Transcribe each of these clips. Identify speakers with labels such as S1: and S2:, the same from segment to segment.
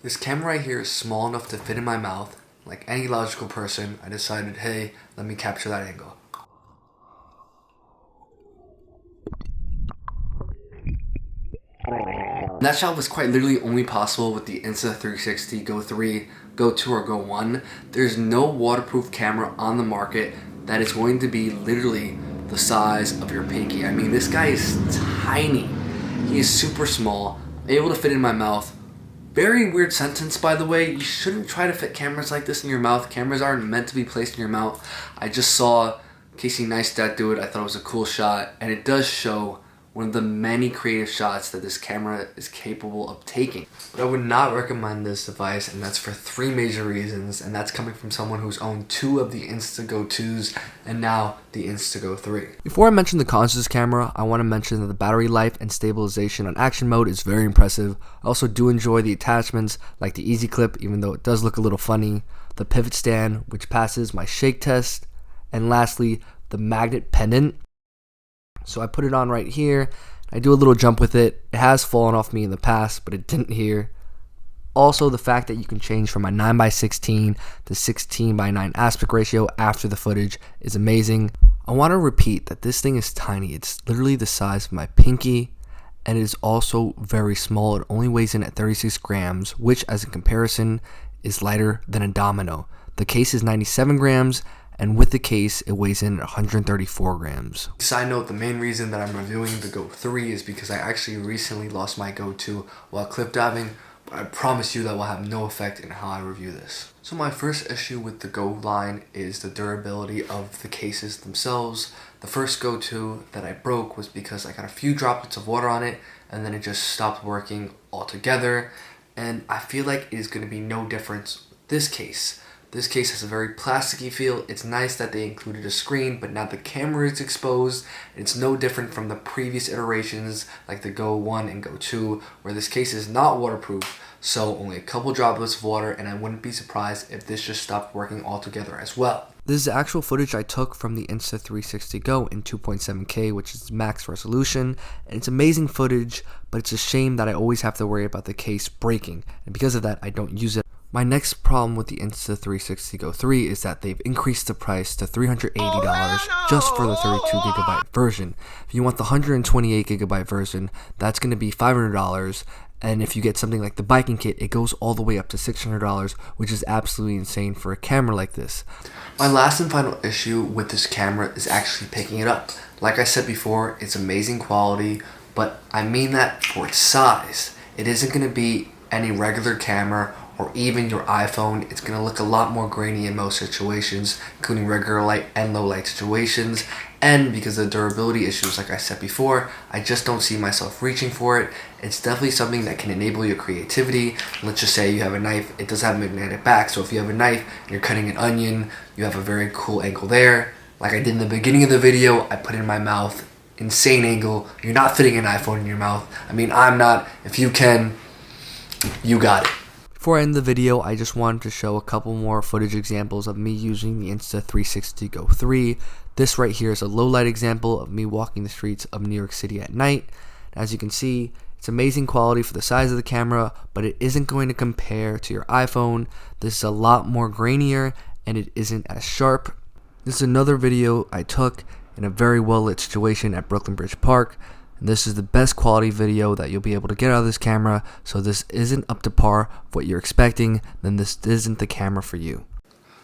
S1: This camera right here is small enough to fit in my mouth. Like any logical person, I decided, hey, let me capture that angle. And that shot was quite literally only possible with the Insta 360 Go 3, Go 2, or Go 1. There's no waterproof camera on the market that is going to be literally the size of your pinky. I mean, this guy is tiny. He is super small, able to fit in my mouth. Very weird sentence, by the way. You shouldn't try to fit cameras like this in your mouth. Cameras aren't meant to be placed in your mouth. I just saw Casey Neistat do it. I thought it was a cool shot, and it does show one of the many creative shots that this camera is capable of taking. But I would not recommend this device, and that's for 3 major reasons, and that's coming from someone who's owned 2 of the Insta Go 2s and now the Insta Go 3. Before I mention the cons of this camera, I want to mention that the battery life and stabilization on action mode is very impressive. I also do enjoy the attachments like the easy clip, even though it does look a little funny, the pivot stand, which passes my shake test, and lastly, the magnet pendant. So I put it on right here. I do a little jump with it. It has fallen off me in the past, but it didn't here. Also, the fact that you can change from a 9:16 to 16:9 aspect ratio after the footage is amazing. I want to repeat that this thing is tiny. It's literally the size of my pinky, and it is also very small. It only weighs in at 36 grams, which as a comparison is lighter than a domino. The case is 97 grams, and with the case, it weighs in at 134 grams. Side note, the main reason that I'm reviewing the Go 3 is because I actually recently lost my Go 2 while cliff diving, but I promise you that will have no effect in how I review this. So my first issue with the Go line is the durability of the cases themselves. The first Go 2 that I broke was because I got a few droplets of water on it, and then it just stopped working altogether, and I feel like it is going to be no difference with this case. This case has a very plasticky feel. It's nice that they included a screen, but now the camera is exposed. It's no different from the previous iterations like the Go 1 and Go 2, where this case is not waterproof, so only a couple droplets of water, and I wouldn't be surprised if this just stopped working altogether as well. This is actual footage I took from the Insta 360 Go in 2.7K, which is max resolution, and it's amazing footage, but it's a shame that I always have to worry about the case breaking, and because of that, I don't use it. My next problem with the Insta 360 Go 3 is that they've increased the price to $380 just for the 32GB version. If you want the 128GB version, that's going to be $500, and if you get something like the biking kit, it goes all the way up to $600, which is absolutely insane for a camera like this. My last and final issue with this camera is actually picking it up. Like I said before, it's amazing quality, but I mean that for its size. It isn't going to be any regular camera or even your iPhone. It's going to look a lot more grainy in most situations, including regular light and low light situations. And because of the durability issues, like I said before, I just don't see myself reaching for it. It's definitely something that can enable your creativity. Let's just say you have a knife, it does have a magnetic back, so if you have a knife and you're cutting an onion, you have a very cool angle there. Like I did in the beginning of the video, I put it in my mouth, insane angle. You're not fitting an iPhone in your mouth. I mean, I'm not. If you can, you got it. Before I end the video, I just wanted to show a couple more footage examples of me using the Insta 360 Go 3. This right here is a low light example of me walking the streets of New York City at night. As you can see, it's amazing quality for the size of the camera, but it isn't going to compare to your iPhone. This is a lot more grainier, and it isn't as sharp. This is another video I took in a very well lit situation at Brooklyn Bridge Park. And this is the best quality video that you'll be able to get out of this camera, so this isn't up to par of what you're expecting, then this isn't the camera for you.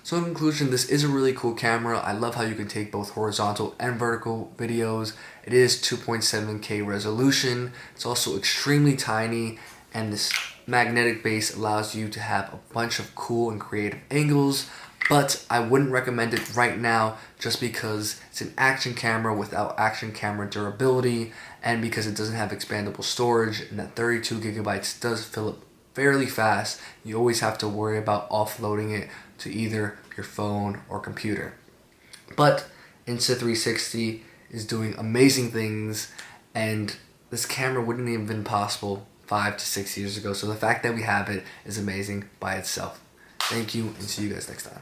S1: So in conclusion, this is a really cool camera. I love how you can take both horizontal and vertical videos. It is 2.7K resolution. It's also extremely tiny, and this magnetic base allows you to have a bunch of cool and creative angles. But I wouldn't recommend it right now just because it's an action camera without action camera durability, and because it doesn't have expandable storage, and that 32GB does fill up fairly fast. You always have to worry about offloading it to either your phone or computer. But Insta 360 is doing amazing things, and this camera wouldn't even have been possible 5 to 6 years ago. So the fact that we have it is amazing by itself. Thank you, and see you guys next time.